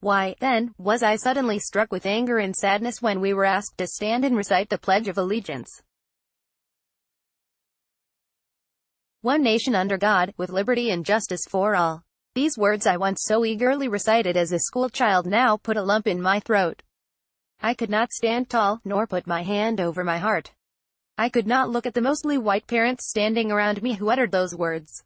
Why, then, was I suddenly struck with anger and sadness when we were asked to stand and recite the Pledge of Allegiance. One nation under God, with liberty and justice for all. These words I once so eagerly recited as a schoolchild now put a lump in my throat. I could not stand tall, nor put my hand over my heart. I could not look at the mostly white parents standing around me who uttered those words.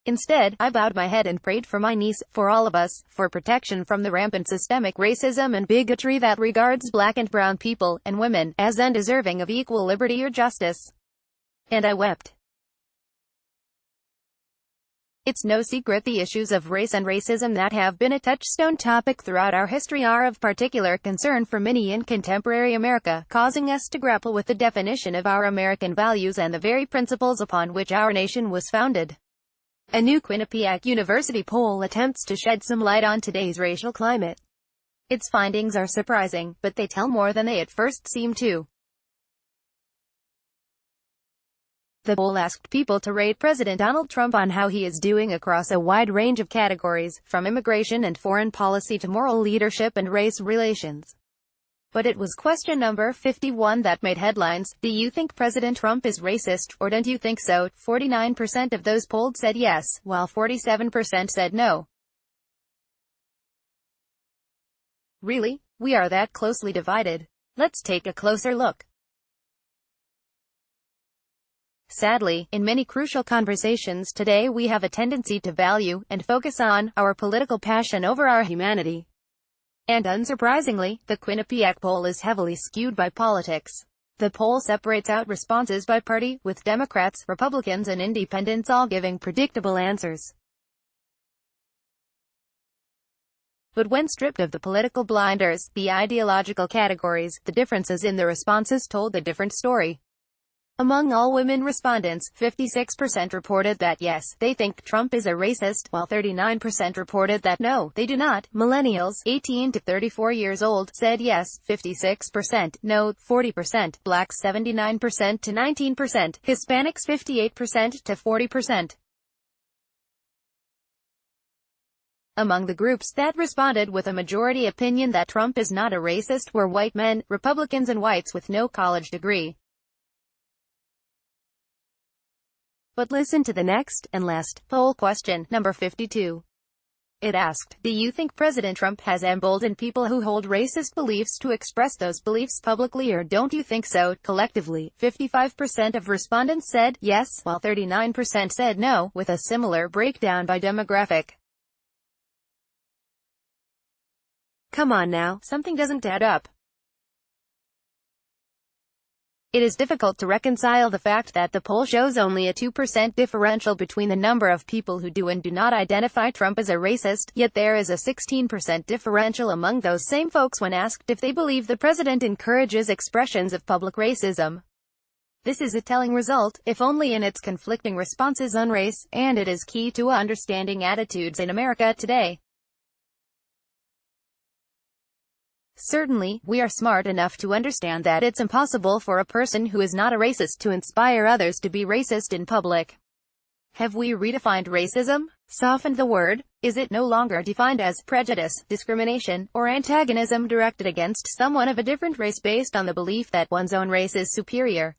Instead, I bowed my head and prayed for my niece, for all of us, for protection from the rampant systemic racism and bigotry that regards black and brown people, and women, as undeserving of equal liberty or justice. And I wept. It's no secret the issues of race and racism that have been a touchstone topic throughout our history are of particular concern for many in contemporary America, causing us to grapple with the definition of our American values and the very principles upon which our nation was founded. A new Quinnipiac University poll attempts to shed some light on today's racial climate. Its findings are surprising, but they tell more than they at first seem to. The poll asked people to rate President Donald Trump on how he is doing across a wide range of categories, from immigration and foreign policy to moral leadership and race relations. But it was question number 51 that made headlines. Do you think President Trump is racist, or don't you think so? 49% of those polled said yes, while 47% said no. Really? We are that closely divided? Let's take a closer look. Sadly, in many crucial conversations today we have a tendency to value, and focus on, our political passion over our humanity. And unsurprisingly, the Quinnipiac poll is heavily skewed by politics. The poll separates out responses by party, with Democrats, Republicans and Independents all giving predictable answers. But when stripped of the political blinders, the ideological categories, the differences in the responses told a different story. Among all women respondents, 56% reported that yes, they think Trump is a racist, while 39% reported that no, they do not. Millennials, 18 to 34 years old, said yes, 56%, no, 40%, blacks 79% to 19%, Hispanics 58% to 40%. Among the groups that responded with a majority opinion that Trump is not a racist were white men, Republicans and whites with no college degree. But listen to the next, and last, poll question, number 52. It asked, do you think President Trump has emboldened people who hold racist beliefs to express those beliefs publicly, or don't you think so? Collectively, 55% of respondents said yes, while 39% said no, with a similar breakdown by demographic. Come on now, something doesn't add up. It is difficult to reconcile the fact that the poll shows only a 2% differential between the number of people who do and do not identify Trump as a racist, yet there is a 16% differential among those same folks when asked if they believe the president encourages expressions of public racism. This is a telling result, if only in its conflicting responses on race, and it is key to understanding attitudes in America today. Certainly, we are smart enough to understand that it's impossible for a person who is not a racist to inspire others to be racist in public. Have we redefined racism? Softened the word? Is it no longer defined as prejudice, discrimination, or antagonism directed against someone of a different race based on the belief that one's own race is superior?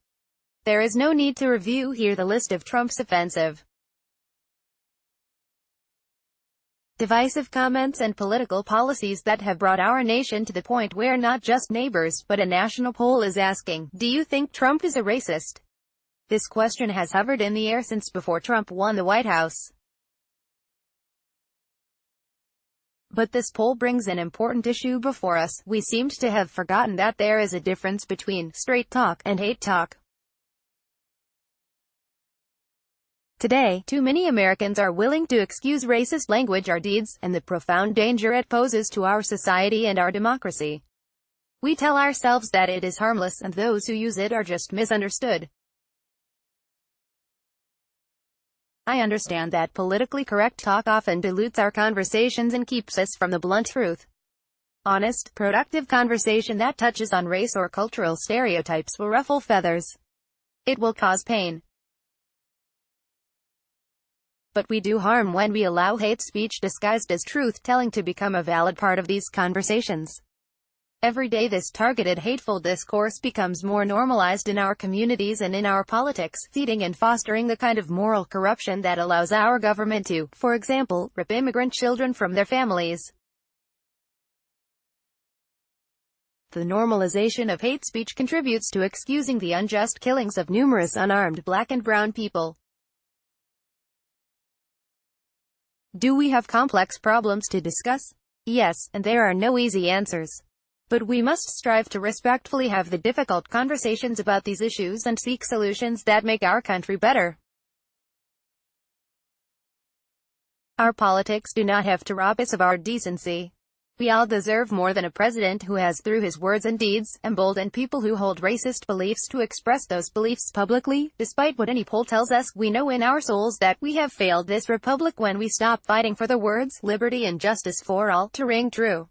There is no need to review here the list of Trump's offensive, divisive comments and political policies that have brought our nation to the point where not just neighbors, but a national poll is asking, do you think Trump is a racist? This question has hovered in the air since before Trump won the White House. But this poll brings an important issue before us. We seemed to have forgotten that there is a difference between straight talk and hate talk. Today, too many Americans are willing to excuse racist language or deeds, and the profound danger it poses to our society and our democracy. We tell ourselves that it is harmless, and those who use it are just misunderstood. I understand that politically correct talk often dilutes our conversations and keeps us from the blunt truth. Honest, productive conversation that touches on race or cultural stereotypes will ruffle feathers. It will cause pain. But we do harm when we allow hate speech disguised as truth-telling to become a valid part of these conversations. Every day this targeted hateful discourse becomes more normalized in our communities and in our politics, feeding and fostering the kind of moral corruption that allows our government to, for example, rip immigrant children from their families. The normalization of hate speech contributes to excusing the unjust killings of numerous unarmed black and brown people. Do we have complex problems to discuss? Yes, and there are no easy answers. But we must strive to respectfully have the difficult conversations about these issues and seek solutions that make our country better. Our politics do not have to rob us of our decency. We all deserve more than a president who has, through his words and deeds, emboldened people who hold racist beliefs to express those beliefs publicly. Despite what any poll tells us, we know in our souls that we have failed this republic when we stop fighting for the words, liberty and justice for all, to ring true.